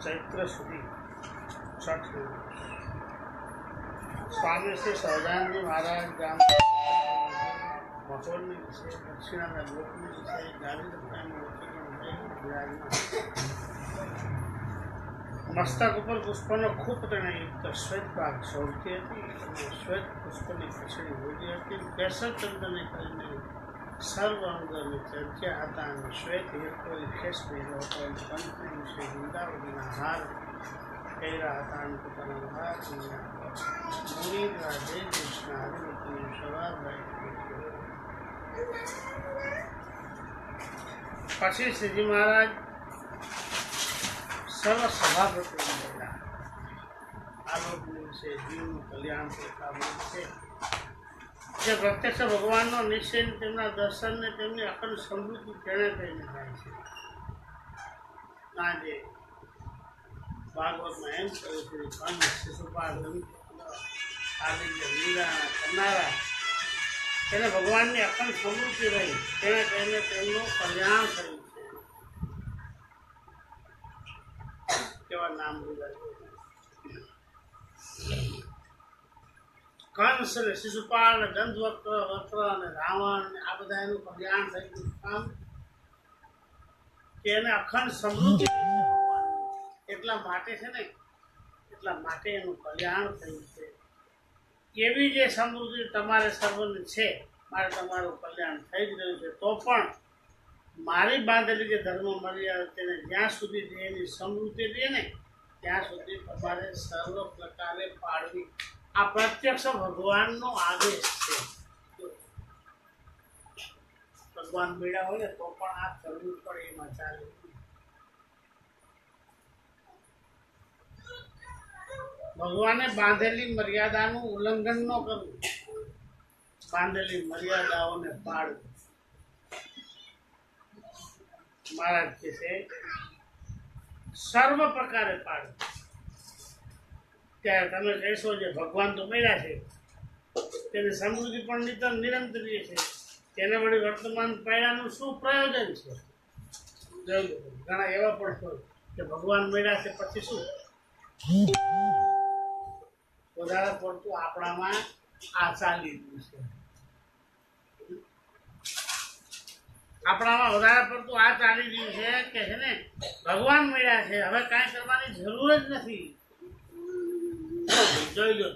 चैत्र सुधी छठ स्वामी श्री सहजानंद जी महाराज गाम महोल विषय दक्षिणा लोक विषय मस्तक पर पुष्पनो खूब युक्त श्वेत भाग सौरती थी श्वेत पुष्पनी खीचड़ी होती थी केसर चंदन કરીને सर्व अंगों चर्चा आता श्वेत हीरको खेस પહેર્યો હતો કંઠની વિશે વૃંદાવનીના હાર પહેર્યા હતા પોતાના હાર મુનિ રાધે કૃષ્ણ હરિમતી સવાર પછી શ્રીજી મહારાજ સર્વ સભાપતિ બનેલા આલોકની વિશે જીવનું કલ્યાણ કરતા છે જે પ્રત્યક્ષ ભગવાનનો નિશ્ચય તેમના દર્શનને તેમની અખંડ સમૃદ્ધિ તેણે કહીને થાય છે આજે ભાગવતમાં એમ કહ્યું છે કંદ શિશુપાલ આદિત્ય મીરા કરનારા તેને ભગવાનની અખંડ સમૃદ્ધિ રહી તેણે કહીને તેમનું કલ્યાણ કર્યું છે કેવા નામ લીધા કંસ ને શિશુપાલ ને ગંધવક્ર અને રાવણ ને આ બધા એનું કલ્યાણ થઈ ગયું કામ કે એને અખંડ સમૃદ્ધિ એટલા માટે છે ને એટલા માટે એનું કલ્યાણ થયું છે એવી જે સમૃદ્ધિ તમારે સર્વને છે મારે તમારું કલ્યાણ થઈ જ રહ્યું છે તો પણ મારી બાંધેલી જે ધર્મ મર્યાદા તેને જ્યાં સુધી એની સમૃદ્ધિ રહે ને ત્યાં સુધી તમારે સર્વ પ્રકારે પાળવી આ પ્રત્યક્ષ ભગવાનનો આદેશ છે ભગવાન મેળા હોય ને તો પણ આ કરવું પડે એમાં ચાલે ભગવાને બાંધેલી મર્યાદાનું ઉલ્લંઘન ન કરવું બાંધેલી મર્યાદાઓને પાળવું મહારાજ કહે છે સર્વ પ્રકારે પાળવું ત્યારે તમે કહેશો જે ભગવાન તો મળ્યા છે તેની સમૃદ્ધિ પણ નિરંતરીય છે તેને વળી વર્તમાન પાયાનું શું પ્રયોજન છે ઘણા એવા પણ હોય કે ભગવાન મળ્યા છે પછી શું વધારે પડતું આપણામાં આ ચાલી રહ્યું છે આપણામાં વધારે પડતું આ ચાલી રહ્યું છે કે છે ને ભગવાન મળ્યા છે હવે કાંઈ કરવાની જરૂર જ નથી જોઈ લો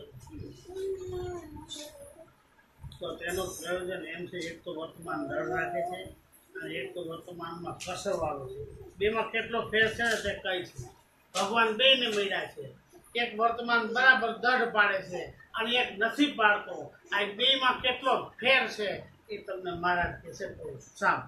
તો તેનું પ્રયોજન એમ છે એક તો વર્તમાન ધડ રાખે છે અને એક તો વર્તમાનમાં કસરવાળો છે બેમાં કેટલો ફેર છે ને તે કઈ છે ભગવાન બેને મળ્યા છે એક વર્તમાન બરાબર દઢ પાડે છે અને એક નથી પાડતો આ બેમાં કેટલો ફેર છે એ તમને મહારાજ કહેશે તો સામ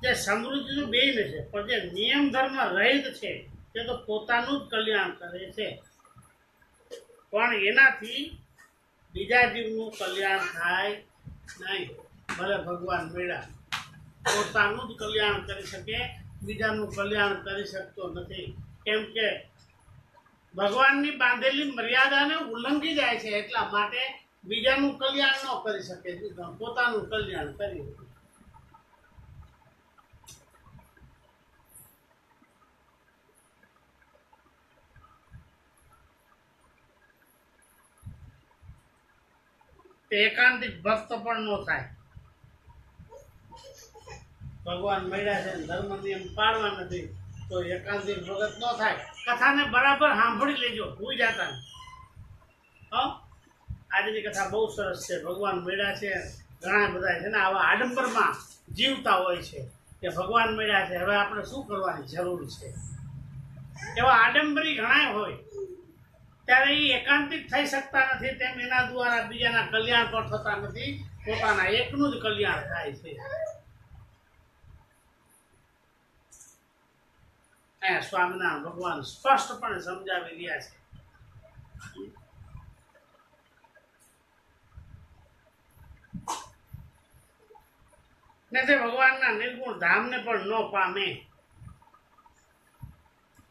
જે સમૃદ્ધિનું બેને છે પણ જે નિયમ ધર્મ રહિત છે તે તો પોતાનું જ કલ્યાણ કરે છે પણ એનાથી બીજા જીવનું કલ્યાણ થાય નહીં ભલે ભગવાન મેળા પોતાનું જ કલ્યાણ કરી શકે બીજાનું કલ્યાણ કરી શકતો નથી કેમ કે ભગવાનની બાંધેલી મર્યાદાને ઉલ્લંઘી જાય છે એટલા માટે બીજાનું કલ્યાણ ન કરી શકે પોતાનું કલ્યાણ કરી શકે એકાંતિક ભક્ત પણ ન થાય ભગવાન મળ્યા છે ધર્મ નિયમ પાળવા નથી તો એકાંતિક ભગત ન થાય કથાને બરાબર સાંભળી લેજો ભૂઈ જતા આજની કથા બહુ સરસ છે ભગવાન મળ્યા છે ઘણા બધા છે ને આવા આડંબરમાં જીવતા હોય છે કે ભગવાન મળ્યા છે હવે આપણે શું કરવાની જરૂર છે એવા આડંબરી ઘણા હોય ત્યારે એ એકાંતિક થઈ શકતા નથી તેમ એના દ્વારા બીજાના કલ્યાણ પણ થતા નથી પોતાના એકનું જ કલ્યાણ થાય છે અહીંયા સ્વામિનારાયણ ભગવાન સ્પષ્ટપણે સમજાવી રહ્યા છે ને તે ભગવાનના નિર્ગુણ ધામને પણ ન પામે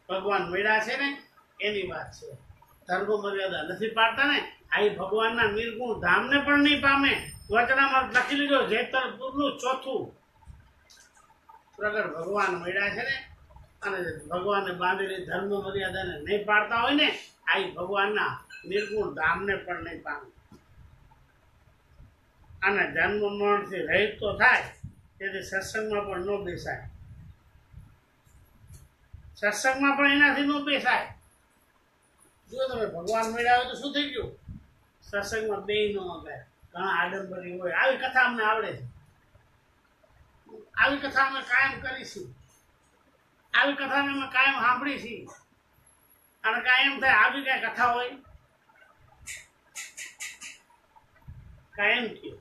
ભગવાન મળ્યા છે ને એની વાત છે ધર્મ મર્યાદા નથી પાડતા ને આ ભગવાનના નિર્ગુણ ધામને પણ નહીં પામે વચનામાં લખી લીધો જેતરપુરનું ચોથું પ્રગટ ભગવાન મળ્યા છે ને, અને ભગવાનને બાંધેલી ધર્મ મર્યાદાને નહીં પાડતા હોય ને, આ ભગવાનના નિર્ગુણ ધામને પણ નહીં પામે. અને જન્મ મરણથી રહિત તો થાય, તેથી સત્સંગમાં પણ ન બેસાય. સત્સંગમાં પણ એનાથી ન બેસાય. જો તમે ભગવાન મળ્યા હોય તો શું થઈ ગયું? સત્સંગમાં બે ન અગાય, ઘણા આડંબરી હોય. આવી કથા અમને આવડે છે, આવી કથા અમે કાયમ કરીશું, આવી કથા અમે કાયમ સાંભળીશું. અને કાયમ થાય આવી કઈ કથા હોય કાયમ કયો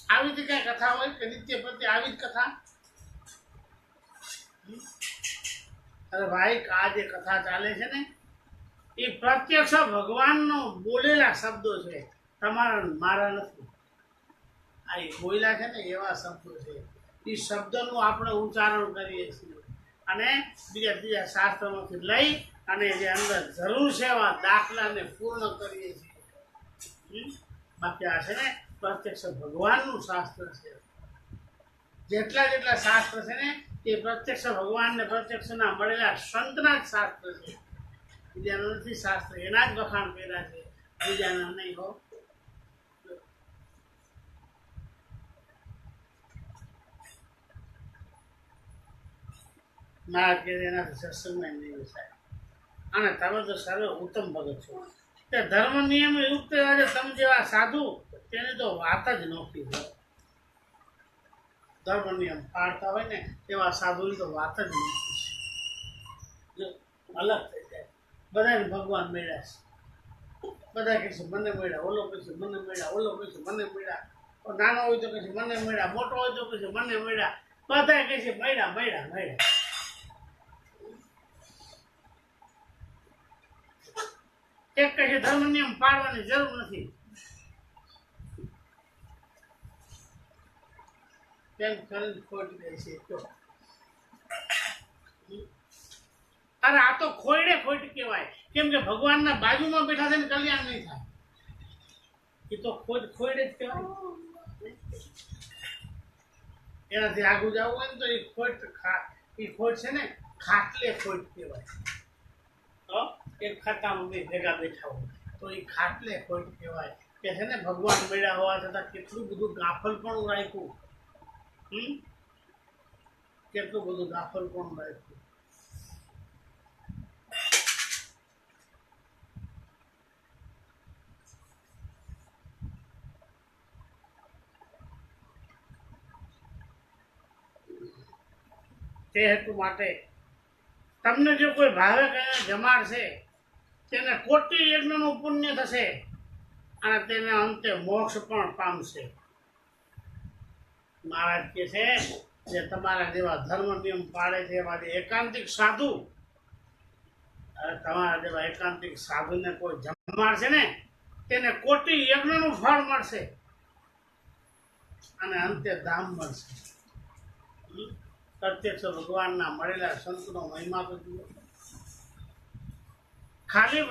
આવી જ કઈ કથા હોય કે નિત્ય પ્રત્યે આવી જ કથા? અરે ભાઈ, આ જે કથા ચાલે છે ને, એ પ્રત્યક્ષ ભગવાનનો બોલેલા શબ્દો છે, તમારા મારા નથી. આ બોલ્યા છે ને એવા શબ્દો છે. એ શબ્દનું આપણે ઉચ્ચારણ કરીએ છીએ અને બીજા ત્રીજા શાસ્ત્રોમાંથી લઈ અને જે અંદર જરૂર છે એવા દાખલાને પૂર્ણ કરીએ છીએ. બાકી આ છે ને પ્રત્યક્ષ ભગવાનનું શાસ્ત્ર છે. જેટલા જેટલા શાસ્ત્ર છે ને એ પ્રત્યક્ષ ભગવાનને પ્રત્યક્ષના મળેલા સંતના જ શાસ્ત્ર છે. બીજાના નથી શાસ્ત્ર, એના જ વખાણ કર્યા છે, બીજાના નહીં હો. મહારાજ કે એનાથી સત્સંગમાં નહીં બેસાય. અને તમે તો સર્વે ઉત્તમ ભગત છો. તે ધર્મ નિયમ યુક્ત આજે તમે જેવા સાધુ તેની તો વાત જ નોખી છે. ધર્મ નિયમ પાળતા હોય ને એવા સાધુની તો વાત જ નોખી છે. જો અલગ થઈ જાય. બધાને ભગવાન મળ્યા છે. બધા કહેશે મને મળ્યા, ઓલો કહેશે મને મળ્યા, ઓલો કહેશે મને મળ્યા, નાનો હોય તો કહેશે મને મળ્યા, મોટો હોય તો કહેશે મને મળ્યા, બધા કહેશે મળ્યા મળ્યા મળ્યા. એક કહે ધર્મ નિયમ પાડવાની જરૂર નથી. કેમ કરીને ખોટ ગઈ છે તો? અરે આ તો ખોયડે ખોટ કહેવાય. કેમ કે ભગવાનના બાજુમાં બેઠા છે ને કલ્યાણ નહીં થાય. એ તો ખોયડે જ કહેવાય. એનાથી આગળ જવું હોય ને તો એ ખોટ છે ને ખાટલે ખોટ કહેવાય. તો એક ખાતામાં બે ભેગા બેઠા હોય તો એ ખાટલે ખોટ કહેવાય. કે છે ને ભગવાન મળ્યા હોવા છતાં કેટલું બધું ગાફલ પણ રાખ્યું. કેટલું બધું ગાફલ પણ રાખ્યું. તે હેતુ માટે તમને જો કોઈ ભાવે કહીને જમાડશે તેને કોટી યજ્ઞનું પુણ્ય થશે અને તેને અંતે મોક્ષ પણ પામશે. મહારાજ કહે છે જે તમારા જેવા ધર્મ નિયમ પાળે છે એવા જે એકાંતિક સાધુ, તમારા જેવા એકાંતિક સાધુને કોઈ જમાડશે ને તેને કોટી યજ્ઞનું ફળ મળશે અને અંતે ધામ મળશે. પ્રત્યક્ષ ભગવાનના મળેલા સંતનો મહિમા તો જુઓ. ખાલી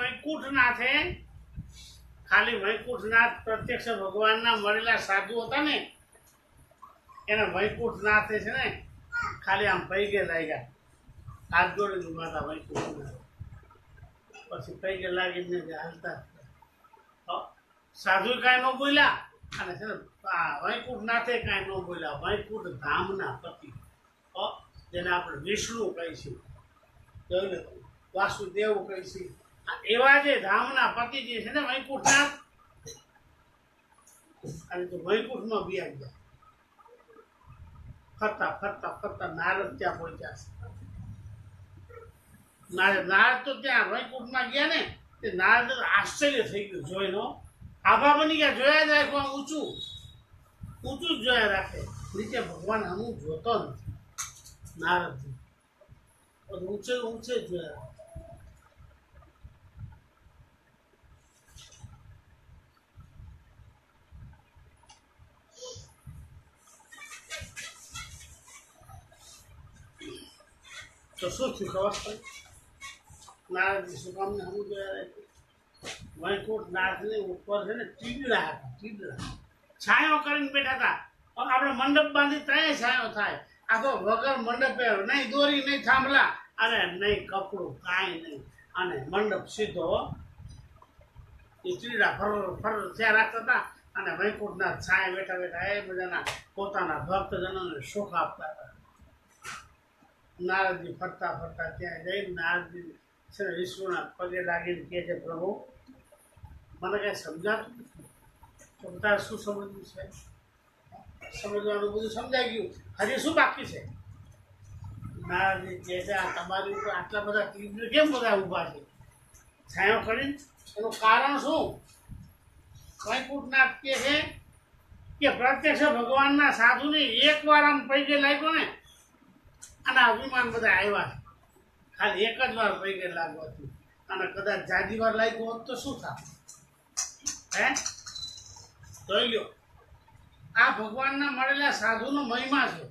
વૈકુંઠનાથ પ્રત્યક્ષ ભગવાનના મળેલા સાધુ હતા ને, એને વૈકુંઠનાથે છે ને ખાલી આમ પૈગે લાગ્યા, હાથ જોડીને ઉભા હતા વૈકુંઠનાથ. પછી પૈગે લાગીને હાલતા સાધુ કાંઈ ન બોલ્યા અને છે ને વૈકુંઠનાથે કાંઈ ન બોલ્યા. વૈકુંઠ ધામના પતિ, જેને આપણે વિષ્ણુ કહીશું, વાસુદેવ કહીશું, એવા જે ધામના પતિ જે છે ને વૈકુંઠનાથ, અને તો વૈકુંઠમાં બિયાઈ ગયા. ફરતા ફરતા ફરતા નારદ ત્યાં પહોંચ્યા છે. નારદ તો ત્યાં વૈકુંઠમાં ગયા ને, તે નારદ આશ્ચર્ય થઈ ગયું જોઈનો. આભા બની ગયા, જોયા જ રાખવા ઊંચું ઊંચું જ જોયા રાખે, નીચે ભગવાન અમુક જોતો નથી. નારદ ઊંચે ઊંચે જોયા. તો શું થયું ખબર પડે? નારદજી શું કામને હમું જોયા રાખ્યું? વૈકુંઠ નાથની ઉપર છે ને ટીડલા હતા, ટીડલા છાંયો કરીને બેઠા હતા. આપણે મંડપ બાંધી ત્યાં છાંયો થાય. આ તો વગર મંડપે નહીં દોરી નહીં થાંભલા અને નહીં કપડું કાંઈ નહીં, અને મંડપ સીધો એ ચીડા ફર ફર થયા રાખતા હતા. અને વૈકુંઠના છાંય બેઠા બેઠા એ બધાના પોતાના ભક્તજનોને સુખ આપતા હતા. નારદજી ફરતા ફરતા ત્યાં જઈને નારદજી છે ને વિષ્ણુના પગે લાગીને કહે છે, પ્રભુ મને કાંઈ સમજાતું નથી, તો તારે શું સમજવું છે? સમજવાનું બધું સમજાઈ ગયું, હજી શું બાકી છે? નારદજી કહે છે, આ તમારી ઉપર આટલા બધા તીવ્ર કેમ બધા ઊભા છે છાંયો કરીને? એનું કારણ શું? વૈકુંઠનાથ કહે છે કે પ્રત્યક્ષ ભગવાનના સાધુને એકવાર આમ પૈકે લાગ્યો ને, અને અભિમાન બધા આવ્યા છે. ખાલી એક જ વાર પૈકે લાગવાથી, અને કદાચ જાજી વાર લાગ્યો હોત તો શું થાય? હે, જોઈ લ્યો, આ ભગવાનના મળેલા સાધુનો મહિમા છે.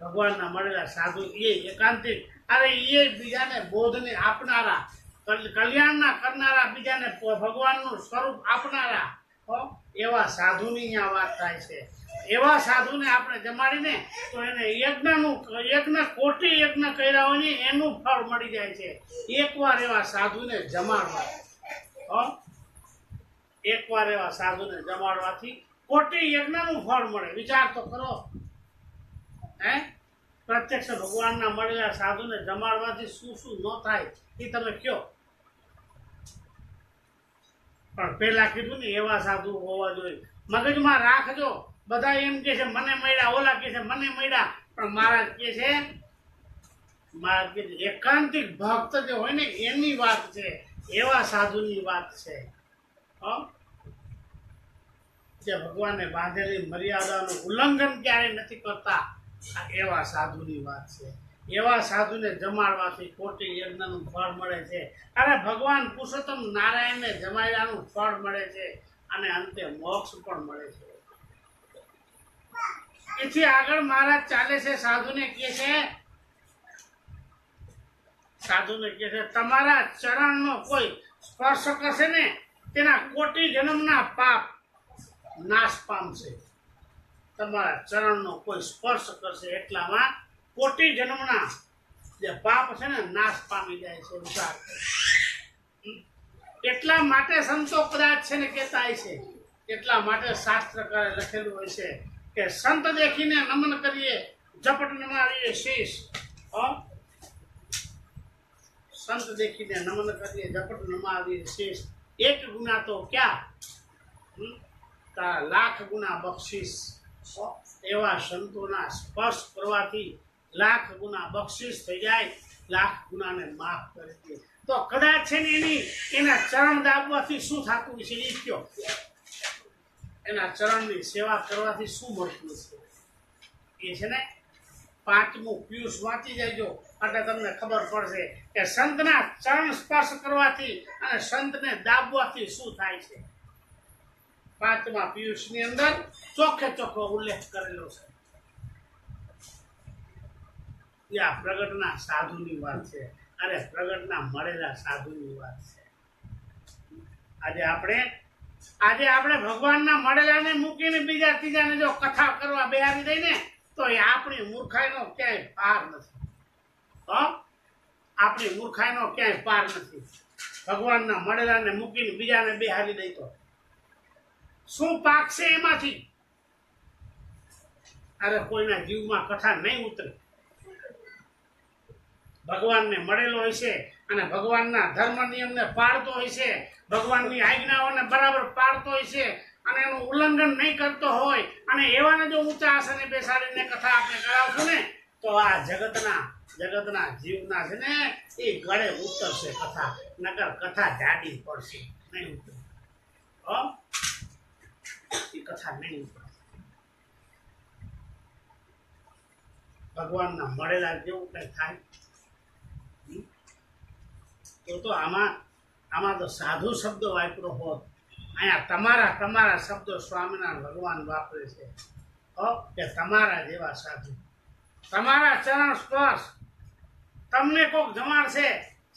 ભગવાનના મળેલા સાધુ એ એકાંતિક, અરે એ બીજાને બોધને આપનારા, કલ્યાણના કરનારા, બીજાને ભગવાનનું સ્વરૂપ આપનારા એવા સાધુની અહીંયા વાત થાય છે. એવા સાધુને આપણે જમાડીને તો એને યજ્ઞ કોટી યજ્ઞ કર્યા હોય ને એનું ફળ મળી જાય છે. એકવાર એવા સાધુને જમાડવા, એકવાર એવા સાધુને જમાડવાથી કોટી યજ્ઞનું ફળ મળે. વિચાર તો કરો. હે, પ્રત્યક્ષ ભગવાનના મળેલા સાધુને જમાડવાથી શું શું ન થાય એ તમે કહો. પણ પેલા કીધું ને એવા સાધુ હોવા જોઈએ. મગજમાં રાખજો. બધા એમ કે છે મને મળ્યા, ઓલા કે છે મને મળ્યા, પણ મહારાજ કે છે, મહારાજ કે એકાંતિક ભક્ત જે હોય ને એની વાત છે, એવા સાધુની વાત છે. જે ભગવાનને બાંધેલી મર્યાદાનું ઉલ્લંઘન ક્યારેય નથી કરતા, આ એવા સાધુની વાત છે. એવા સાધુને જમાડવાથી કોટી યજ્ઞનું ફળ મળે છે. અને ભગવાન પુરુષોત્તમ નારાયણને જમાડ્યાનું ફળ મળે છે, અને અંતે મોક્ષ પણ મળે છે. એથી આગળ મહારાજ ચાલે છે, સાધુને કહે છે તમારા ચરણનો કોઈ સ્પર્શ કરશે ને તેના કોટી જન્મના પાપ નાશ પામશે. તમારા ચરણનો કોઈ સ્પર્શ કરશે એટલામાં કોટી જન્મના જે પાપ છે ને નાશ પામી જાય છે. વિચાર, એટલા માટે સંતો કદાચ છે ને કહેતા છે, એટલા માટે શાસ્ત્રકારે લખેલું હોય છે કે સંત દેખીને નમન કરીએ, ઝપટ નમાવીએ શીશ. સંત દેખીને નમન કરીએ, ઝપટ નમાવીએ શીશ. એક ગુના તો ક્યાં, તારા લાખ ગુના બક્ષિસ. એવા સંતોના સ્પર્શ કરવાથી લાખ ગુના બક્ષિસ થઈ જાય, લાખ ગુનાને માફ કરી દે. તો કદાચ છે ને એના ચરણ દાબવાથી શું થતું છે એ કયો? એના ચરણની સેવા કરવાથી શું મળતું છે? એ છે ને 5મું પિયુષ વાંચી જજો એટલે તમને ખબર પડશે કે સંતના ચરણ સ્પર્શ કરવાથી અને સંતને દાબવાથી શું થાય છે. 5મા પિયુષની અંદર ચોખ્ખે ચોખ્ખો ઉલ્લેખ કરેલો છે. આ પ્રગટના સાધુની વાત છે, અને પ્રગટના મળેલા સાધુની વાત છે. આજે આપણે ભગવાનના મળેલાને મૂકીને બીજા ત્રીજાને જો કથા કરવા બેહારી દઈને તો એ આપણી મૂર્ખાઈનો ક્યાંય પાર નથી. આપણી મૂર્ખાઈનો ક્યાંય પાર નથી. ભગવાનના મળેલાને મૂકીને બીજાને બેહારી દઈ તો શું પાકશે એમાંથી? અરે કોઈના જીવમાં કથા નહીં ઉતરે. ભગવાનને મળેલો હોય છે અને ભગવાનના ધર્મ નિયમને પાળતો હોય છે, ભગવાનની આજ્ઞાઓને બરાબર પાળતો હોય છે, અને એનું ઉલ્લંઘન નહીં કરતો હોય, અને એવાને જો ઊંચા આસને બેસાડીને કથા આપણે કરાવશું ને તો આ જગતના જીવના છે ને એ ગળે ઉતરશે કથા, નકર કથા જાડી પડશે, નહીં ઉતરે. એ કથા નહીં ઉતરે. ભગવાનના મળેલા જેવું કઈ થાય તો આમાં તો સાધુ શબ્દ વાપરો હોત. અહીંયા તમારા શબ્દો સ્વામિનારાયણ ભગવાન વાપરે છે કે તમારા જેવા સાધુ, તમારા ચરણ સ્પર્શ. તમને કોક જમાડશે,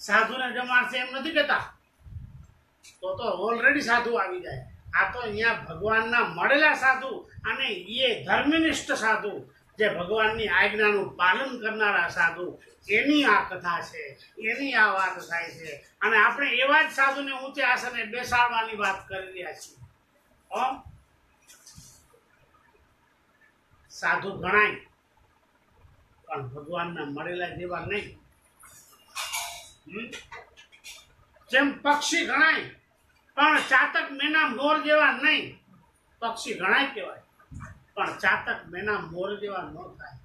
સાધુને જમાડશે એમ નથી કહેતા. તો ઓલરેડી સાધુ આવી જાય. આ તો અહીંયા ભગવાનના મળેલા સાધુ અને એ ધર્મનિષ્ઠ સાધુ, જે ભગવાનની આજ્ઞાનું પાલન કરનારા સાધુ, એની આ કથા છે, એની આ વાત થાય છે. અને આપણે એવા જ સાધુને ઊંચે આસને બેસાડવાની વાત કરી રહ્યા છીએ. સાધુ ગણાય પણ ભગવાનના મળેલા જેવા નહીં. જેમ પક્ષી ગણાય પણ ચાતક મેના મોર જેવા નહીં. પક્ષી ગણાય કહેવાય પણ ચાતક મેના મોર જેવા ન થાય.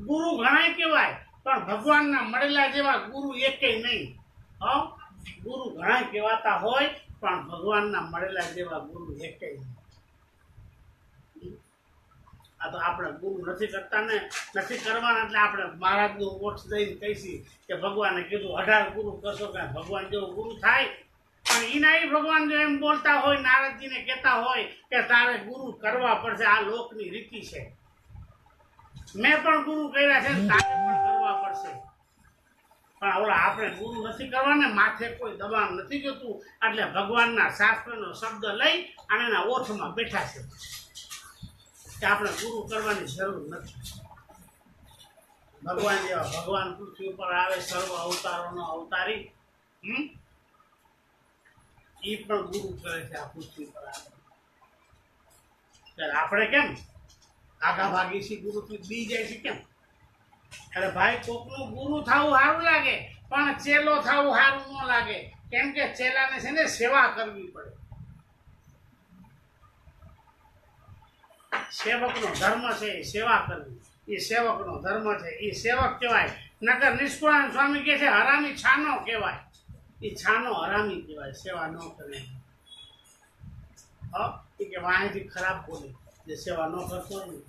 ગુરુ ગણાય કહેવાય પણ ભગવાનના મળેલા જેવા ગુરુ એકેય નહીં. ગુરુ ઘણા કહેવાતા હોય પણ ભગવાનના મળેલા જેવા ગુરુ એકેય નહીં. આ તો આપણે ગુરુ નથી કરતા ને નથી કરવાના, એટલે આપણે મહારાજનું ઓઠ દઈને કહીશી કે ભગવાને કીધું 18 ગુરુ કરશો કે ભગવાન જેવો ગુરુ થાય. પણ એના ભગવાન જો એમ બોલતા હોય, નારદજીને કહેતા હોય કે તારે ગુરુ કરવા પડશે, આ લોકની રીતિ છે, મેં પણ ગુરુ કર્યા છે, તારે પણ કરવા પડશે. પણ ઓલા આપણે ગુરુ નથી કરવાને, માથે કોઈ દબાણ નથી જતું, એટલે ભગવાનના શાસ્ત્રનો શબ્દ લઈ અને એના ઓઠમાં બેઠા છે કે આપણે ગુરુ કરવાની જરૂર નથી. ભગવાન જેવા ભગવાન પૃથ્વી ઉપર આવે, સર્વ અવતારોનો અવતારી, એ પણ ગુરુ કરે છે આ પૃથ્વી પર આવે. ત્યારે આપણે કેમ આગા ભાગી છીએ, ગુરુથી બી જાય છે કેમ? અરે ભાઈ, કોકનું ગુરુ થવું સારું લાગે પણ ચેલો થવું સારું ન લાગે. કેમ કે ચેલાને છે ને સેવા કરવી પડે. સેવકનો ધર્મ છે એ સેવા કરવી, એ સેવકનો ધર્મ છે, એ સેવક કહેવાય. નકર નિષ્કુળાનંદ સ્વામી કહે છે હરામી છાનો કહેવાય. એ છાનો હરામી કહેવાય, સેવા ન કરે. એ કે વાહેથી ખરાબ બોલે, જે સેવા ન કરતો હોય.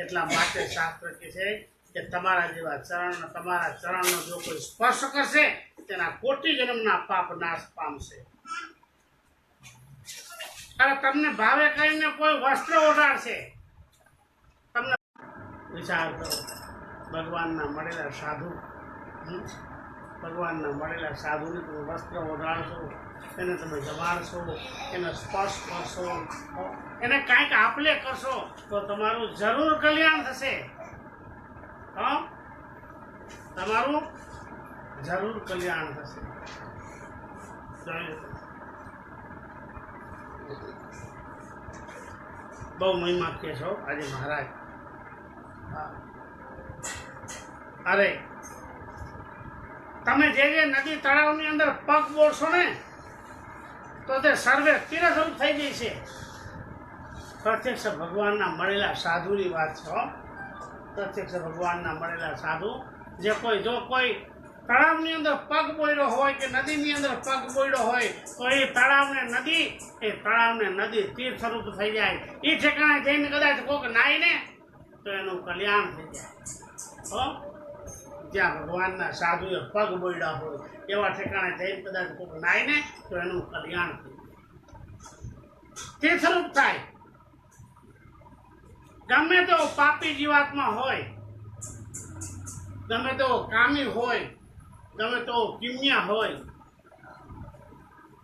એટલા માટે શાસ્ત્ર કહે છે કે તમારા જેવા ચરણ, તમારા ચરણનો જો કોઈ સ્પર્શ કરશે તેના કોટી જન્મના પાપ નાશ પામશે. અરે તમને ભાવે કરીને કોઈ વસ્ત્ર ઓઢાડશે, તમને વિચાર કરો. ભગવાનના મળેલા સાધુ, ભગવાનના મળેલા સાધુને તમે વસ્ત્ર ઓઢાડશો, એને તમે જમાડશો, એને સ્પર્શ કરશો, એને કાંઈક આપલે કરશો તો તમારું જરૂર કલ્યાણ થશે. તમારું જરૂર કલ્યાણ થશે. બહુ મહિમા કે છો આજે મહારાજ. અરે તમે જે નદી તળાવની અંદર પગ બોલશો ને તો તે સર્વે તીરસ્વરૂપ થઈ ગઈ છે. પ્રત્યક્ષ ભગવાનના મળેલા સાધુની વાત છે. પ્રત્યક્ષ ભગવાનના મળેલા સાધુ, જે કોઈ જો કોઈ તળાવની અંદર પગ બોયડો હોય કે નદીની અંદર પગ બોયડો હોય તો એ તળાવને નદી તીર્થ સ્વરૂપ થઈ જાય. એ ઠેકાણે જઈને કદાચ કોઈક નાય ને તો એનું કલ્યાણ થઈ જાય. જ્યાં ભગવાનના સાધુએ પગ બોયડા હોય એવા ઠેકાણે જઈને કદાચ કોઈક નાય ને તો એનું કલ્યાણ થઈ જાય, તીર્થ સ્વરૂપ થાય. ગમે તેવો પાપી જીવાત્મા હોય, ગમે તેવો કામી હોય, ગમે તેવો કિમ્યા હોય,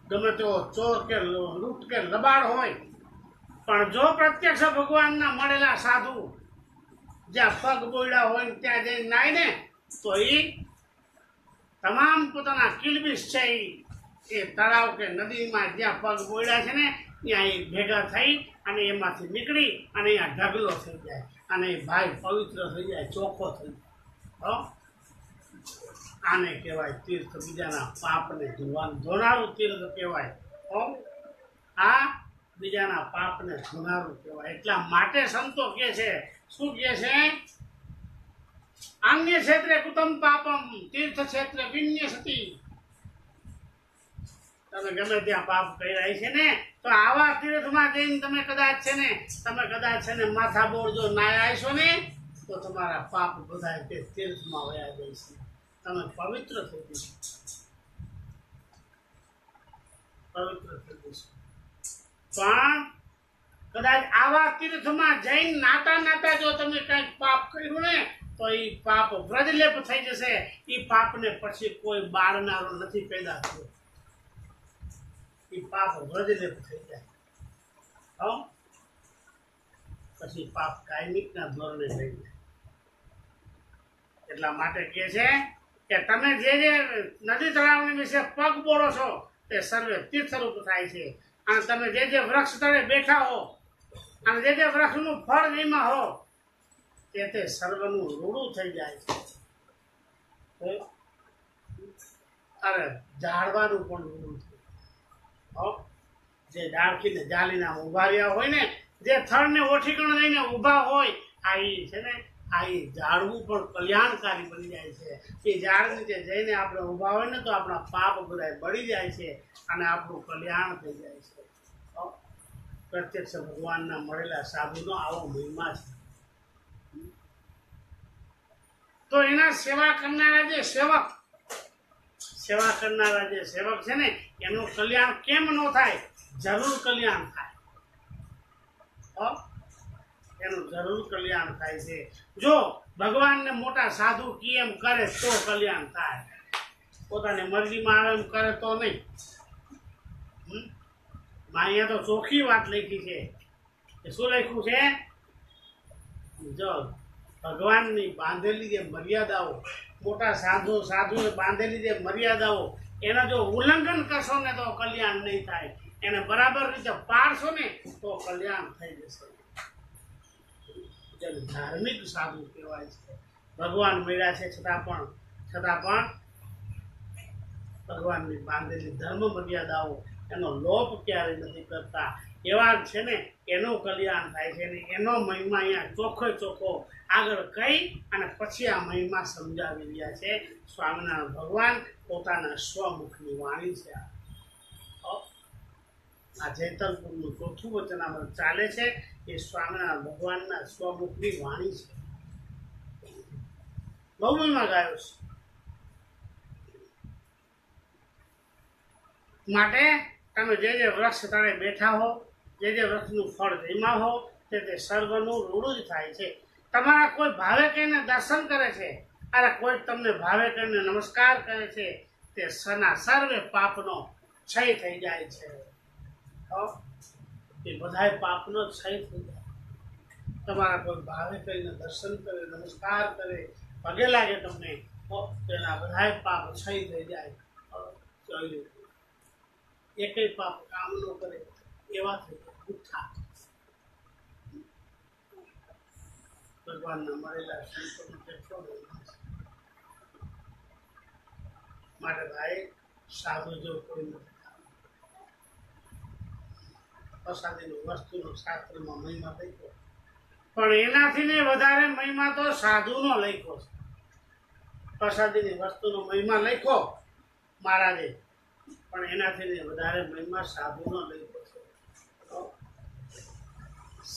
ગમે તેવો ચોર કે લૂંટ કે લબાડ હોય, પણ જો પ્રત્યક્ષ ભગવાનના મળેલા સાધુ જ્યાં પગ બોયડા હોય ત્યાં જઈને નાય ને તો એ તમામ પોતાના કિલબિશ છે એ તળાવ કે નદીમાં જ્યાં પગ બોયડા છે ને ત્યાં એ ભેગા થઈ અને એમાંથી નીકળી અને અહીંયા ઢગલો થઈ જાય અને એ ભાઈ પવિત્ર થઈ જાય, ચોખ્ખો થઈ જાય. આને કહેવાય તીર્થ, બીજાના પાપને ધોનારું તીર્થ કહેવાય. આ બીજાના પાપને ધોનારું કહેવાય. એટલા માટે સંતો કહે છે, શું કહે છે? અન્ય ક્ષેત્રે કુતમ પાપમ તીર્થ ક્ષેત્રે વિન્યસતી. તમે ગમે ત્યાં પાપ કર્યા છે ને તો આવા તીર્થમાં જઈને તમે કદાચ છે ને માથા બોળ જો નાયા છો ને તો તમારા પાપ બધા તે તીર્થમાં વયા જાય છે. તમે પવિત્ર થઈ જશો, પવિત્ર થઈ જશો. પણ કદાચ આવા તીર્થમાં જઈને નાતા જો તમે કંઈક પાપ કર્યું ને તો એ પાપ વ્રજલેપ થઈ જશે. એ પાપને પછી કોઈ બાળનારો નથી પેદા થયો. એ પાપ વ્રજલેપ થઈ જાય. હો પછી પાપ કાયમિકના ધોરણે લઈ જાય. એટલા માટે કહે છે કે તમે જે નદી તળાવની વિશે પગ બોળો છો તે સર્વે તીર્થરૂપ થાય છે. અને તમે જે વૃક્ષ તળે બેઠા હો અને જે વૃક્ષનું ફળ એમાં હો તે સર્વનું રૂડું થઈ જાય છે. અરે ઝાડવાનું પણ રૂડું થઈ જાય. જે ડાળખીને જાલીને ઊભા રહ્યા હોય ને, જે થડને ઓઠીકણ લઈને ઊભા હોય, આ છે ને આ ઝાડવું પણ કલ્યાણકારી બની જાય છે. એ ઝાડ નીચે જઈને આપણે ઊભા હોય ને તો આપણા પાપ બધા બળી જાય છે અને આપણું કલ્યાણ થઈ જાય છે. પ્રત્યક્ષ ભગવાનના મળેલા સાધુનો આવો મહિમા છે. તો એના સેવા કરનારા જે સેવક છે ને એનું કલ્યાણ કેમ ન થાય? જરૂર કલ્યાણ થાય. એનું જરૂર કલ્યાણ થાય છે. જો ભગવાનને મોટા સાધુ કેમ કરે તો કલ્યાણ થાય. પોતાની મરજીમાં આવે એમ કરે તો નહીં. અહીંયા તો ચોખ્ખી વાત લખી છે. શું લખ્યું છે? જો ભગવાનની બાંધેલી જે મર્યાદાઓ, મોટા સાધુએ બાંધેલી જે મર્યાદાઓ, એના જો ઉલ્લંઘન કરશો ને તો કલ્યાણ નહીં થાય. એને બરાબર રીતે પાડશો ને તો કલ્યાણ થઈ જશે. જેને ધાર્મિક સાધુ કહેવાય છે. ભગવાન મળ્યા છે છતાં પણ ભગવાનની બાંધેલી ધર્મ મર્યાદાઓ એનો લોપ ક્યારેય નથી કરતા. એવા છે ને એનું કલ્યાણ થાય છે. ને એનો મહિમા અહીંયા ચોખ્ખો આગળ કહી અને પછી આ મહિમા સમજાવી રહ્યા છે. સ્વામિનારાયણ ભગવાન પોતાના સ્વમુખની વાણી છે. આ જેતલપુરનું ચોથું વચનામૃત ચાલે છે એ સ્વામિનારાયણ ભગવાનના સ્વમુખની વાણી છે. બહુ મહિમા ગાયો છે. માટે તમે જે વૃક્ષ તળે બેઠા હો, જે વૃક્ષનું ફળ જેમાં હો તે સર્વનું રૂડું જ થાય છે. તમારા કોઈ ભાવે કહીને દર્શન કરે છે, અરે કોઈ તમને ભાવે કહીને નમસ્કાર કરે છે, તે સર્વે પાપનો ક્ષય થઈ જાય છે. એ બધા પાપનો ક્ષય થઈ જાય. તમારા કોઈ ભાવે કહીને દર્શન કરે, નમસ્કાર કરે, પગે લાગે તમને, તેના બધા પાપ ક્ષય થઈ જાય. એકય પાપ કામ ન કરે એવા થઈ જાય ઉઠા. ભગવાનના મળેલા સંતોનો કેટલો માટે ભાઈ સાધુ જો કોઈ નથી. પ્રસાદીની વસ્તુનો શાસ્ત્રમાં મહિમા લખ્યો, પણ એનાથી ને વધારે મહિમા તો સાધુનો લખ્યો છે. પ્રસાદીની વસ્તુનો મહિમા લખ્યો મહારાજે, પણ એનાથી વધારે મહિમા સાધુનો લખ્યો છે.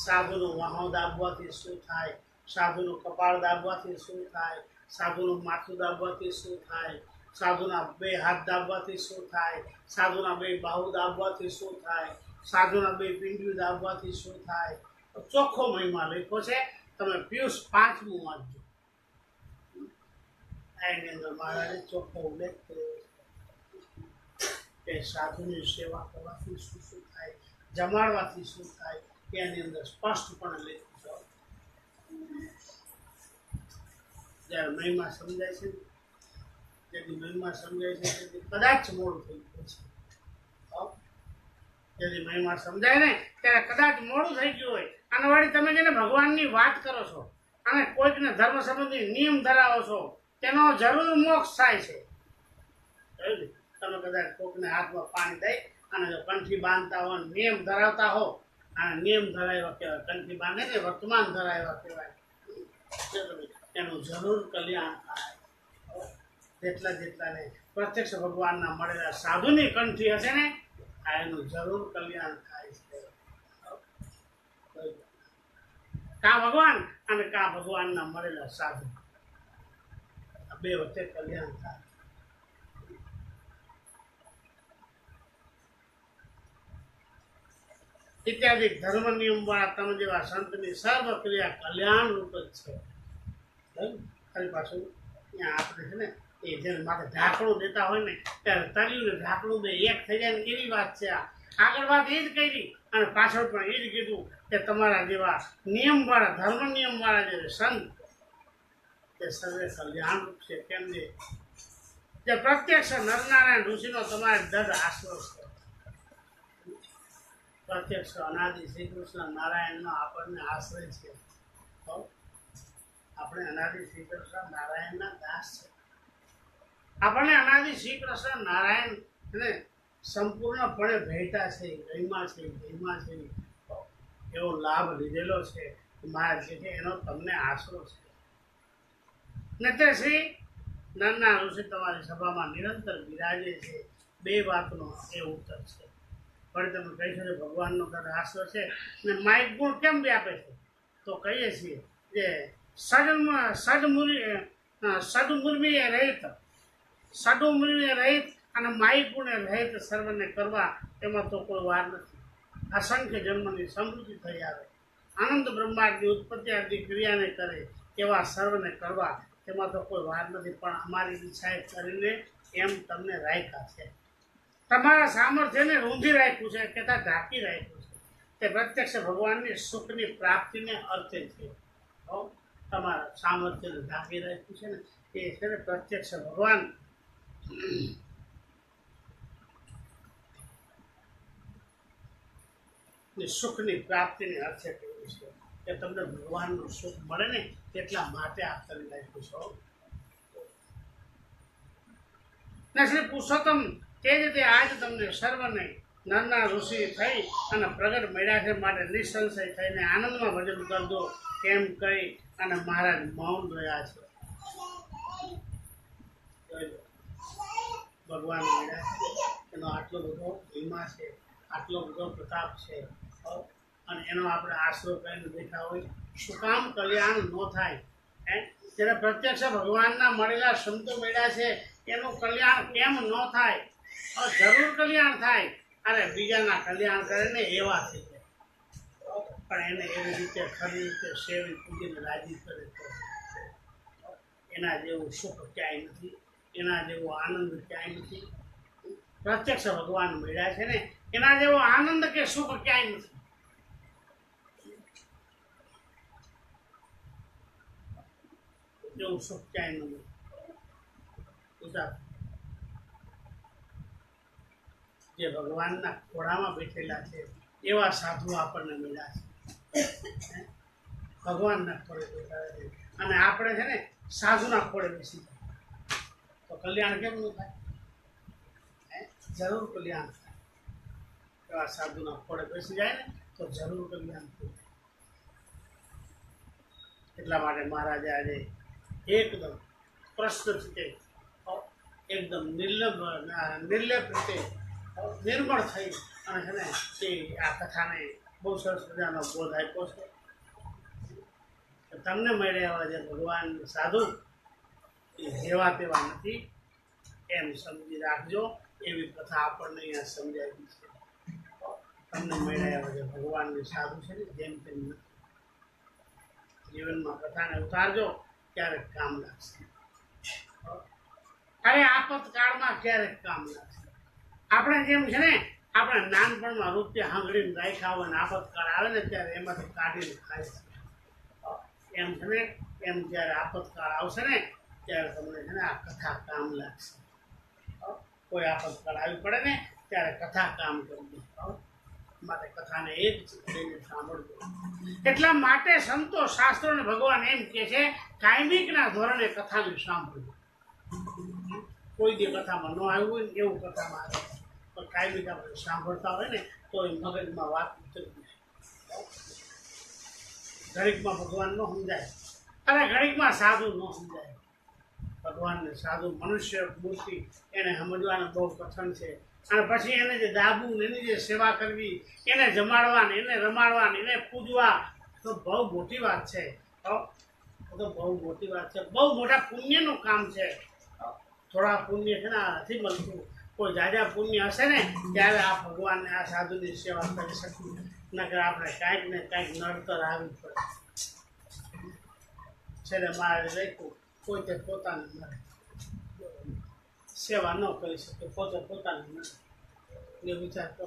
સાધુનું વાહો દાબવાથી શું થાય? સાધુનું કપાળ દાબવાથી શું થાય? સાધુનું માથું દાબવાથી શું થાય? સાધુના બે હાથ દાબવાથી શું થાય? સાધુના બે બાહુ દાબવાથી શું થાય? સાધુના બે પિંડિયું દાબવાથી શું થાય? ચોખ્ખો મહિમા લખ્યો છે. તમે પિયુષ 5મું વાંચજો. એની અંદર મહારાજે ચોખ્ખો ઉલ્લેખ કર્યો છે કે સાધુની સેવા કરવાથી શું થાય, જમાડવાથી શું થાય, એની અંદર સ્પષ્ટપણે લખ્યું છે. જ્યારે મહિમા સમજાય છે, જેથી મહિમા સમજાય છે તેથી કદાચ મોડું થઈ ગયું છે. જેથી મહિમા સમજાય ને ત્યારે કદાચ મોડું થઈ ગયું હોય. અને વળી તમે જેને ભગવાનની વાત કરો છો અને કોઈકને ધર્મ સંબંધી નિયમ ધરાવો છો, તેનો જરૂર મોક્ષ થાય છે. તમે કદાચ કોઈકને હાથમાં પાણી દઈ અને જો કંઠી બાંધતા હો, નિયમ ધરાવતા હો, અને નિયમ ધરાવ્યા કહેવાય, કંઠી બાંધે ને વર્તમાન ધરાવ્યા કહેવાય, એનું જરૂર કલ્યાણ થાય. જેટલાને પ્રત્યક્ષ ભગવાનના મળેલા સાધુની કંઠી હશે ને, આ એનું જરૂર કલ્યાણ થાય છે. કા ભગવાન અને કા ભગવાનના મળેલા સાધુ, આ બે વચ્ચે કલ્યાણ થાય. ઇત્યાદિ ધર્મ નિયમ વાળા તમે જેવા સંતની સર્વ ક્રિયા કલ્યાણ રૂપ જ છે. ફરી પાછું અહીંયા આપણે છે ને એ જેને માથે ઢાંકણું દેતા હોય ને ત્યારે તળિયું ને ઢાંકણું બે એક થઈ જાય ને એવી વાત છે આ. આગળ વાત એ જ કરી અને પાછળ પણ એ જ કીધું કે તમારા જેવા નિયમવાળા ધર્મ નિયમવાળા જે સંત તે સર્વે કલ્યાણરૂપ છે. કેમ જે પ્રત્યક્ષ નરનારાયણ ઋષિનો તમારે દઢ આશરો છે. પ્રત્યક્ષ અનાદિ શ્રી કૃષ્ણ નારાયણનો આપણને આશ્રય છે. આપણે અનાદિ શ્રી કૃષ્ણ નારાયણના દાસ છે. આપણને અનાદિ શ્રી કૃષ્ણ નારાયણ ને સંપૂર્ણપણે ભેટા છે, ગઈમાં છે, એવો લાભ લીધેલો છે. મારા જે છે એનો તમને આશરો છે. નતે શ્રી નરના ઋષિ તમારી સભામાં નિરંતર બિરાજે છે. બે વાતનો એ ઉત્તર છે. પણ તમે કહી શકો ભગવાનનો કદાચ આશરો છે ને માઇક ગુણ કેમ વ્યાપે છે? તો કહીએ છીએ કે સદમુર્મીએ રહિત અને માઇક ગુણે રહિત સર્વને કરવા એમાં તો કોઈ વાર નથી. અસંખ્ય જન્મની સમૃદ્ધિ થઈ આવે, આનંદ બ્રહ્માંડની ઉત્પત્તિ આદિ ક્રિયાને કરે એવા સર્વને કરવા તેમાં તો કોઈ વાર નથી. પણ અમારી ઈચ્છાએ કરીને એમ તમને રાખ્યા છે. તમારા સામર્થ્યને રૂંધી રાખ્યું છે, તથા ઢાંકી રાખ્યું છે. તે પ્રત્યક્ષ ભગવાનની સુખની પ્રાપ્તિને અર્થે છે. તમારા સામર્થ્યને ઢાંકી રાખ્યું છે ને એ છે ને પ્રત્યક્ષ ભગવાન સુખની પ્રાપ્તિને અર્થે કહ્યું છે કે તમને ભગવાનનું સુખ મળે ને એટલા માટે આ કરી રાખ્યું છો. ને શ્રી પુરુષોત્તમ તે જ રીતે આજ તમને સર્વને નરના ઋષિ થઈ અને પ્રગટ મળ્યા છે. માટે નિસંશય થઈને આનંદમાં ભજન કરજો એમ કહી અને મહારાજ મૌન રહ્યા છે. ભગવાન મળ્યા છે એનો આટલો બધો મહિમા છે, આટલો બધો પ્રતાપ છે અને એનો આપણે આશરો કરીને બેઠા હોય. શું કામ કલ્યાણ ન થાય? જ્યારે પ્રત્યક્ષ ભગવાનના મળેલા સંતો મળ્યા છે એનું કલ્યાણ કેમ ન થાય? જરૂર કલ્યાણ થાય. અને બીજાના કલ્યાણ કરે ને એવા થઈ જાય. પણ એને એવી રીતે ખરી રીતે સેવી પૂજીને રાજી કરે તો એના જેવું સુખ ક્યાંય નથી, એના જેવો આનંદ ક્યાંય નથી. પ્રત્યક્ષ ભગવાન મળ્યા છે ને એના જેવો આનંદ કે સુખ ક્યાંય નથી. એવું સુખ ક્યાંય નથી. જે ભગવાનના ખોળામાં બેઠેલા છે એવા સાધુ આપણને મળ્યા છે. ભગવાનના ખોળે બેઠા છે અને આપણે છે ને સાધુના ખોળે બેસી જાય તો કલ્યાણ કેમ ન થાય? જરૂર કલ્યાણ થાય. એવા સાધુના ખોળે બેસી જાય ને તો જરૂર કલ્યાણ થાય. એટલા માટે મહારાજે આજે એકદમ પ્રશ્ન રીતે એકદમ નિર્લેપ રીતે નિર્મળ થઈ અને છે ને તે આ કથાને બહુ સરસ મજાનો બોધ આપ્યો છે. તમને મળ્યા જે ભગવાન સાધુ એ જેવા તેવા નથી એમ સમજી રાખજો. એવી કથા આપણને અહીંયા સમજાવી છે. તમને મળ્યા જે ભગવાનની સાધુ છે ને જેમ તેમ નથી. જીવનમાં કથાને ઉતારજો, ક્યારેક કામ લાગશે. અરે આપતકાળમાં ક્યારેક કામ લાગશે. આપણે જેમ છે ને આપણે નાનપણમાં રૂપિયા હાંગળીને રાખ્યા હોય ને આપતકાળ આવે ને ત્યારે એમાંથી કાઢીને ખાય છે. એમ છે ને એમ જ્યારે આપતકાળ આવશે ને ત્યારે તમને છે ને આ કથા કામ લાગશે. કોઈ આપતકાળ આવી પડે ને ત્યારે કથા કામ કરવી. માટે કથાને એક લઈને સાંભળજો. એટલા માટે સંતો શાસ્ત્રો ને ભગવાન એમ કહે છે કાયમિકના ધોરણે કથાને સાંભળજો. કોઈ દી કથામાં ન આવ્યું હોય ને એવું કથામાં આવે પણ કાયમિક આપણે સાંભળતા હોય ને તો એ મગજમાં વાત ઉતરી જાય. ઘડીકમાં ભગવાન ન સમજાય અને ઘડીકમાં સાધુ ન સમજાય. ભગવાનને સાધુ મનુષ્ય મૂર્તિ એને સમજવાનું બહુ કઠણ છે. અને પછી એને જે દાબવું એની જે સેવા કરવી, એને જમાડવાની, એને રમાડવાની, એને પૂજવા તો બહુ મોટી વાત છે. તો બહુ મોટી વાત છે. બહુ મોટા પુણ્યનું કામ છે. થોડા પુણ્ય છે ને નથી મળતું. કોઈ જાજા પુણ્ય હશે ને ત્યારે આ ભગવાનને આ સાધુની સેવા કરી શકીએ. નકર આપણે કાંઈક ને કાંઈક નડતર આવી પડે. છેલ્લે મારે લખ્યું કોઈ તે પોતાને મળે. સેવા ન કરી શકે પોતે પોતાની નથી. એ વિચાર કરો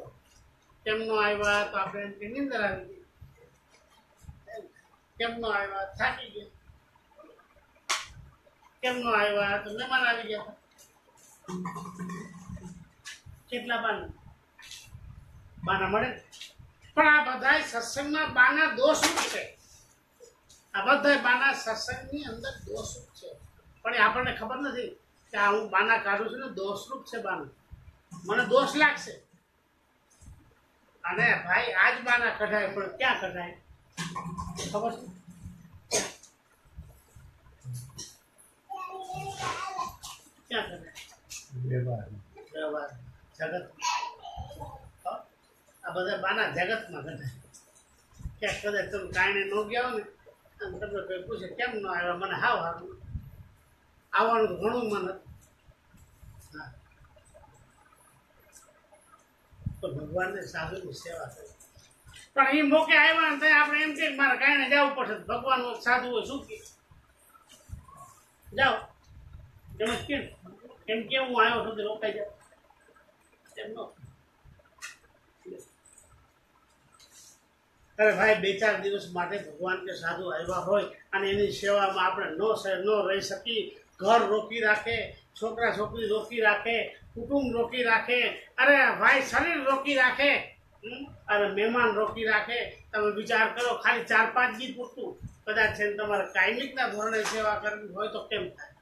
કેમ ન આવ્યા તો આપણે એમ કે નિંદર આવી ગઈ, કેમ ન આવ્યા થાકી ગયા, કેમ ન આવ્યા તો મહેમાન આવી ગયા. કેટલા બાના મળે. પણ આ બધા સત્સંગમાં બાના દોષરૂપ છે. આ બધા બાના સત્સંગની અંદર દોષરૂપ છે. પણ એ આપણને ખબર નથી કે આ હું બાના કાઢું છું ને દોષરૂપ છે બાનું. મને દોષ લાગશે. અને ભાઈ આજ બાના કઢાય પણ ક્યાં કઢાય ખબર છે? ક્યાં કઢાય? વ્યવહાર જગત. આ બધા બાના જગતમાં કઢાય. ક્યાંક કદાચ તમે કાંઈને ન ગયા હો ને તમે કોઈ પૂછે કેમ ન આવ્યા, મને હાવ હારું આવવાનું તો ઘણું મન હતું. હા, તો ભગવાનને સાધુની સેવા કરી. પણ એ મોકે આવ્યા ને ત્યાં આપણે એમ કે મારે કાંઈને જવું પડશે. ભગવાન સાધુ હોય શું કે જાઓ તમે કેમ કે હું આવ્યો સુધી રોકાઈ જાઓ એમ ન. અરે ભાઈ 2-4 દિવસ માટે ભગવાન કે સાધુ આવ્યા હોય અને એની સેવામાં આપણે ન રહી શકી, ઘર રોકી રાખે, છોકરા છોકરી રોકી રાખે, કુટુંબ રોકી રાખે, અરે ભાઈ શરીર રોકી રાખે, અને મહેમાન રોકી રાખે. તમે વિચાર કરો ખાલી 4-5 દી પૂરતું કદાચ છે ને તમારે કાયમિકના ધોરણે સેવા કરવી હોય તો કેમ થાય?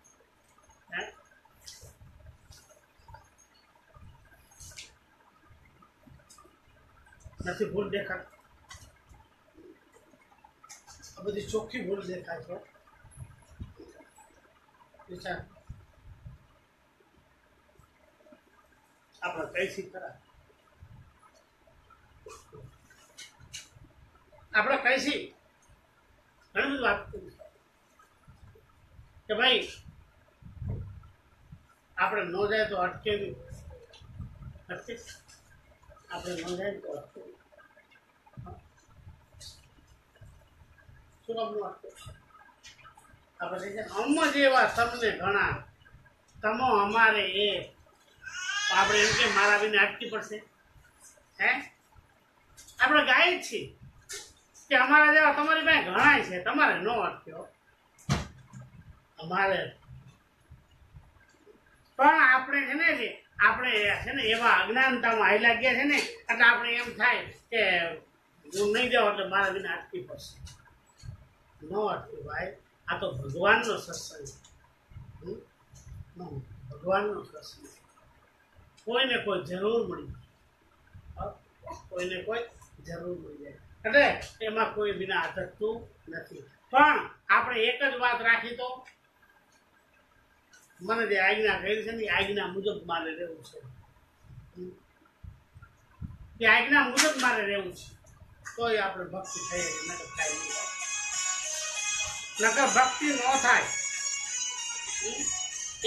નથી ભૂલ દેખાતી? આ બધી ચોખ્ખી ભૂલ દેખાય છે. વિચાર આપણે કઈથી ખરા, આપણે કઈથી ઘણી બધી વાત કરી કે ભાઈ આપણે ન જાય તો અટકે નહીં. અટકે આપણે ન જાય તો અટકે શું કામનું અટકે? આપણે અમ જેવા તમને ઘણા તમો અમારે એ આપણે એમ કે મારા વિને અટકી પડશે. હે આપણે ગાય જ છીએ કે અમારા જેવા તમારી પાસે ઘણાય છે, તમારે ન અટક્યો અમારે. પણ આપણે છે ને આપણે છે ને એવા અજ્ઞાનતામાં હાલ્યા ગયા છે ને એટલે આપણે એમ થાય કે હું નહીં જાઉં એટલે મારા વિને અટકી પડશે. ન અટક્યું ભાઈ, આ તો ભગવાનનો સત્સંગ. ભગવાનનો સત્સંગ કોઈને કોઈ જરૂર મળી જાય, કોઈને કોઈ જરૂર મળી જાય એટલે એમાં કોઈ વિના અટકતું નથી. પણ આપણે એક જ વાત રાખી તો મને જે આજ્ઞા કરી છે ને એ આજ્ઞા મુજબ મારે રહેવું છે. એ આજ્ઞા મુજબ મારે રહેવું છે તોય આપણે ભક્તિ થઈ નકર થાય નહીં. નકર ભક્તિ ન થાય.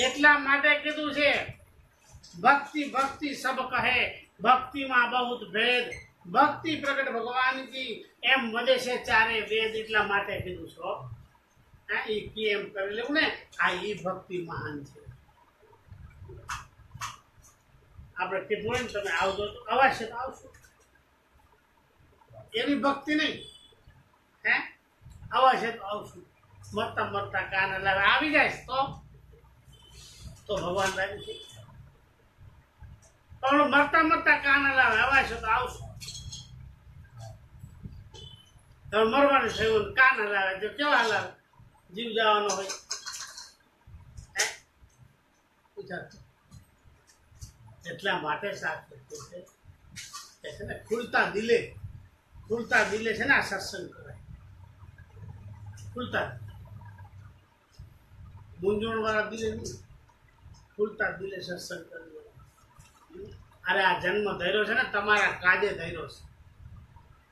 એટલા માટે કીધું છે ભક્તિ ભક્તિ સબ કહે, ભક્તિમાં બહુત ભેદ, ભક્તિ પ્રગટ ભગવાન કી એમ વધે છે ચારે વેદ. એટલા માટે કીધું છો હા એ કેમ કરી લેવું ને. આ એ ભક્તિ મહાન છે. આપણે કીધું હોય ને તમે આવજો તો અવશ્ય તો આવશું. એવી ભક્તિ નહીં હે અવશ્ય તો આવશું. મરતા મરતા કાન લાવે આવી જાય તો ભગવાન રાજી છે. પણ મરતા મરતા કાન લાવે અવશ્ય તો આવશું. તમે મરવાનું થયું કાન લાવે તો કેવા લાવે? જીવ જવાનો હોય હે પૂછા. એટલા માટે સાથ છે ને ખુલતા દિલે છે ને આ સત્સંગ કરાય. ખુલતા મૂંઝવણ વાળા દિલે નહીં, ખુલતા દિલે સત્સંગ કરવો. અરે આ જન્મ ધૈર્યો છે ને તમારા કાજે ધૈર્યો છે.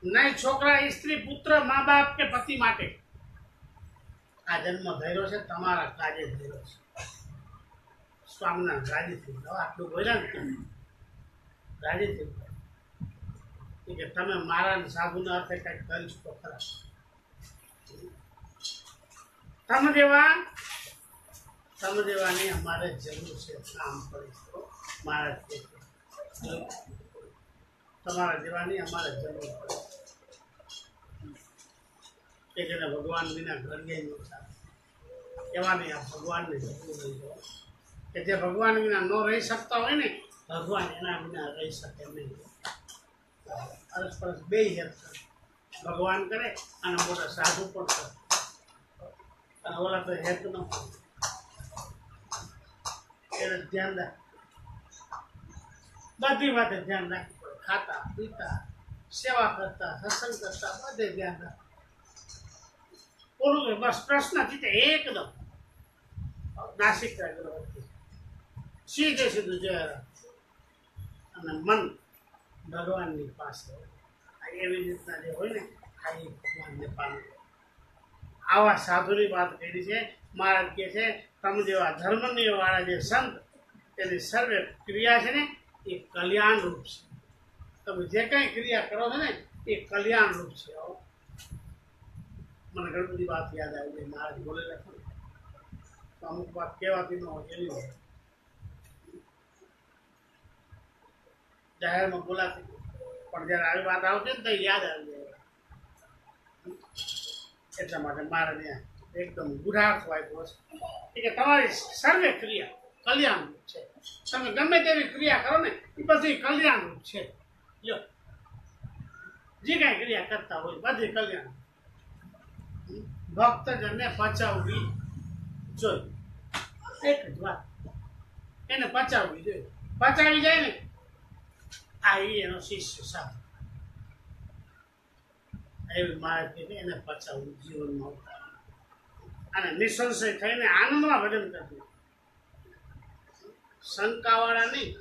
નહીં છોકરા સ્ત્રી પુત્ર મા બાપ કે પતિ માટે. આ જન્મ ધૈર્યો છે તમારા કાજે ધૈર્યો છે. સ્વામિનારાયણ રાજી થઈ જાઓ. આટલું બોલ્યા ને રાજી થઈ જાઓ કે તમે મારા સાધુના અર્થે કંઈક કરી શકો ખરા. તમે જેવા સમજવાની અમારે જરૂર છે. કામ કરીશ તો મારા જ તમારા જેવાની અમારે જરૂર પડે કે જેને ભગવાન વિના ઘડીએ ન ચાલે. એવા નહીં, આ ભગવાનને જરૂર નહીં હોય કે જે ભગવાન વિના ન રહી શકતા હોય ને, ભગવાન એના વિના રહી શકે નહીં. અરસપરસ બે હેત કરે, ભગવાન કરે અને મોટા સાધુ પણ કરે, અને ઓલા તો હેત ન કરે. એને ધ્યાન રાખ, બધી વાતે ધ્યાન રાખવું પડે. ખાતા પીતા, સેવા કરતા, સત્સંગ કરતા, બધે ધ્યાન રાખ. ઓલું બસ પ્રશ્ન જીતે એકદમ નાસિક સીધે સીધું જોયા અને મન ભગવાનની પાસે એવી રીતના જે હોય ને, આ એ ભગવાનને પામે. આવા સાધુની વાત કરી છે. મહારાજ કહે છે તમે જેવા ધર્મની વાળા જે સંત, તેની સર્વે ક્રિયા છે ને એ કલ્યાણ રૂપ છે. તમે જે કાંઈ ક્રિયા કરો છો ને એ કલ્યાણ રૂપ છે. મને ઘણી બધી વાત યાદ આવી ગઈ, મહારાજ બોલેલા છે. તો અમુક વાત કહેવાતી ન હોય એવી હોય, જાહેરમાં બોલાતી, પણ જ્યારે આવી વાત આવતી ને તો યાદ આવી જાય. એટલા માટે મારે ત્યાં એકદમ ગુઢાર્થ વાંચ્યો છે કે તમારી સર્વે ક્રિયા કલ્યાણરૂપ છે. તમે ગમે તેવી ક્રિયા કરો ને એ બધી કલ્યાણરૂપ છે. લ્યો, જે કાંઈ ક્રિયા કરતા હોય બધી કલ્યાણ. ભક્તજનને પચાવવી જોઈએ, એક જ વાત, એને પચાવવી જોઈએ. પચાવી જાય ને આ એનો શિષ્ય સાથ. એવી મારે એને પચાવવું જીવનમાં ઉતારવું અને નિસંશય થઈને આનંદમાં ભજન કરવું. શંકાવાળા નહીં,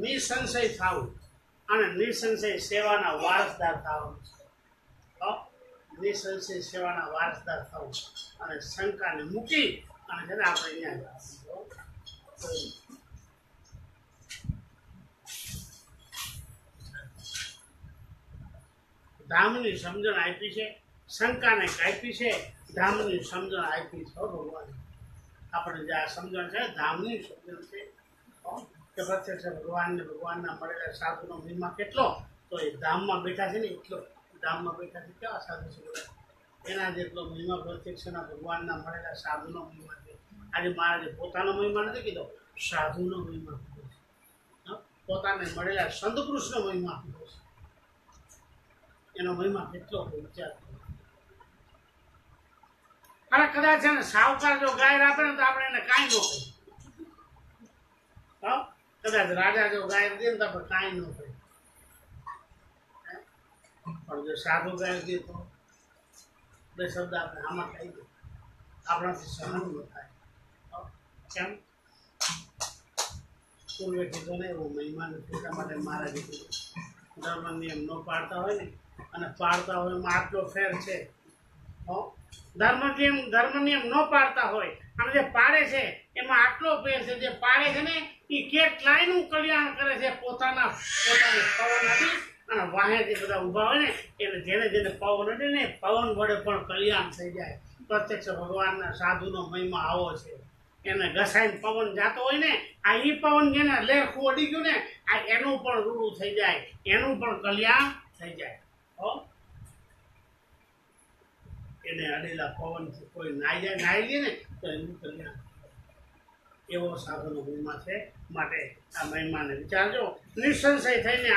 નિસંશય થવું અને નિસંશય સેવાના વારસદાર થવાનું છે. નિસંશય સેવાના વારસદાર થવું અને શંકાને મૂકી અને છે ને આપણે અહીંયા ધામની સમજણ આપી છે, શંકાને કાપી છે, ધામની સમજણ આપી છે. ભગવાન આપણે જે આ સમજણ છે ધામની સમજણ છે કે પ્રત્યક્ષ ભગવાનને ભગવાનના મળેલા સાધુનો મહિમા કેટલો, તો એ ધામમાં બેઠા છે ને એટલો. ધામમાં બેઠા છે કેવા સાધુ છે બધા, એના જેટલો મહિમા પ્રત્યક્ષના ભગવાનના મળેલા સાધુનો મહિમા છે. આજે મહારાજે પોતાનો મહિમા નથી કીધો, સાધુનો મહિમા કીધો છે. પોતાને મળેલા સંતપુરુષનો મહિમા કીધો છે. એનો મહિમા કેટલો વિચાર. અરે કદાચ છે ને સાવકાર જો ગાય આપે ને તો આપણે એને કાંઈ ન કહીએ. કદાચ રાજા જો ગાય દે ને તો આપણે કાંઈ ન કહીએ, પણ જો સાધુ ગાય દે તો બે શબ્દ આપણે આમાં કહી દે, આપણાથી સહન ન થાય. કેમ? પૂર્વે કીધું ને એવો મહિમા નથી. એટલા માટે મહારાજે કીધું ધર્મ નિયમ ન પાડતા હોય ને અને પાડતા હોય એમાં આટલો ફેર છે. ધર્મ નિયમ ન પાડતા હોય અને જે પાડે છે એમાં આટલો ફેર છે. જે પાડે છે ને એ કેટલાયનું કલ્યાણ કરે છે પોતાને પવન આપી અને વાહે જે બધા ઊભા હોય ને એને જેને જેને પવન અડે ને પવન વડે પણ કલ્યાણ થઈ જાય. પ્રત્યક્ષ ભગવાનના સાધુનો મહિમા આવો છે. એને ઘસાઈને પવન જાતો હોય ને આ એ પવન જેને લેરખું અડી ગયું ને આ એનું પણ રૂડું થઈ જાય, એનું પણ કલ્યાણ થઈ જાય. એને અડેલા પવનથી કોઈ નાઈ લે ને તો એનું કલ્યાણ. એવો સાધુનો મહિમા છે. માટે આ મહિમાને વિચારજો, નિસંશય થઈને